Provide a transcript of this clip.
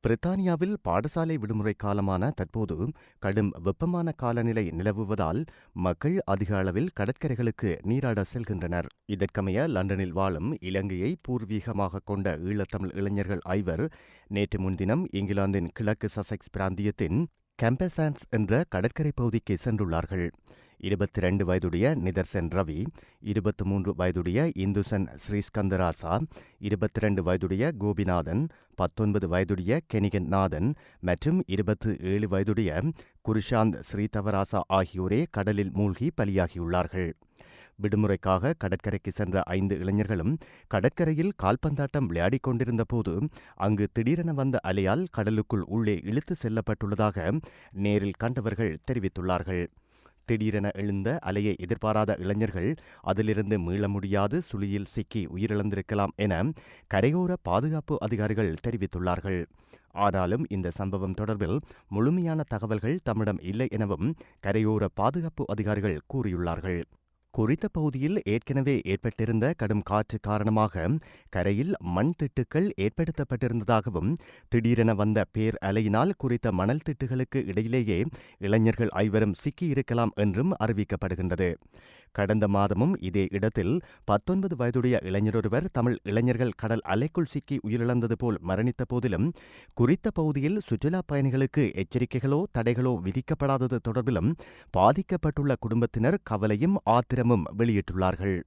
பிரித்தானியாவில் பாடசாலை விடுமுறை காலமான தற்போது கடும் வெப்பமான காலநிலை நிலவுவதால் மக்கள் அதிக அளவில் கடற்கரைகளுக்கு நீராட செல்கின்றனர். இதற்கமைய லண்டனில் வாழும் இலங்கையை பூர்வீகமாக கொண்ட ஈழத்தமிழ் இளைஞர்கள் ஐவர் நேற்று முன்தினம் இங்கிலாந்தின் கிழக்கு சசெக்ஸ் பிராந்தியத்தின் கேம்பசான்ஸ் என்ற கடற்கரை பகுதிக்கு சென்றுள்ளார்கள். 22 வயதுடைய நிதர்சன் ரவி, 23 வயதுடைய இந்துசன் ஸ்ரீஸ்கந்தராசா, 22 வயதுடைய கோபிநாதன், 19 வயதுடைய கெனிகன் நாதன் மற்றும் 27 வயதுடைய குருஷாந்த் ஸ்ரீதவராசா ஆகியோரே கடலில் மூழ்கி பலியாகியுள்ளார்கள். விடுமுறைக்காக கடற்கரைக்கு சென்ற 5 இளைஞர்களும் கடற்கரையில் கால்பந்தாட்டம் விளையாடிக் கொண்டிருந்த போது அங்கு திடீரென வந்த அலையால் கடலுக்குள் உள்ளே இழுத்து செல்லப்பட்டுள்ளதாக நேரில் கண்டவர்கள் தெரிவித்துள்ளார்கள். திடீரென எழுந்த அலையை எதிர்பாராத இளைஞர்கள் அதிலிருந்து மீள முடியாது சுழியில் சிக்கி உயிரிழந்திருக்கலாம் என கரையோர பாதுகாப்பு அதிகாரிகள் தெரிவித்துள்ளார்கள். ஆனாலும் இந்த சம்பவம் தொடர்பில் முழுமையான தகவல்கள் தம்மிடம் இல்லை எனவும் கரையோர பாதுகாப்பு அதிகாரிகள் கூறியுள்ளார்கள். குறித்த பகுதியில் ஏற்கனவே ஏற்பட்டிருந்த கடும் காற்று காரணமாக கரையில் மண் திட்டுக்கள் ஏற்படுத்தப்பட்டிருந்ததாகவும் திடீரென வந்த பேர் அலையினால் குறித்த மணல் திட்டுகளுக்கு இடையிலேயே இளைஞர்கள் ஐவரும் சிக்கியிருக்கலாம் என்றும் அறிவிக்கப்படுகின்றது. கடந்த மாதமும் இதே இடத்தில் 19 வயதுடைய இளைஞரொருவர் தமிழ் இளைஞர்கள் கடல் அலைக்குள் சிக்கி உயிரிழந்தது போல் மரணித்த போதிலும் குறித்த பகுதியில் சுற்றுலா பயணிகளுக்கு எச்சரிக்கைகளோ தடைகளோ விதிக்கப்படாதது தொடர்பிலும் பாதிக்கப்பட்டுள்ள குடும்பத்தினர் கவலையும் ஆத்திரமும் வெளியிட்டுள்ளார்கள்.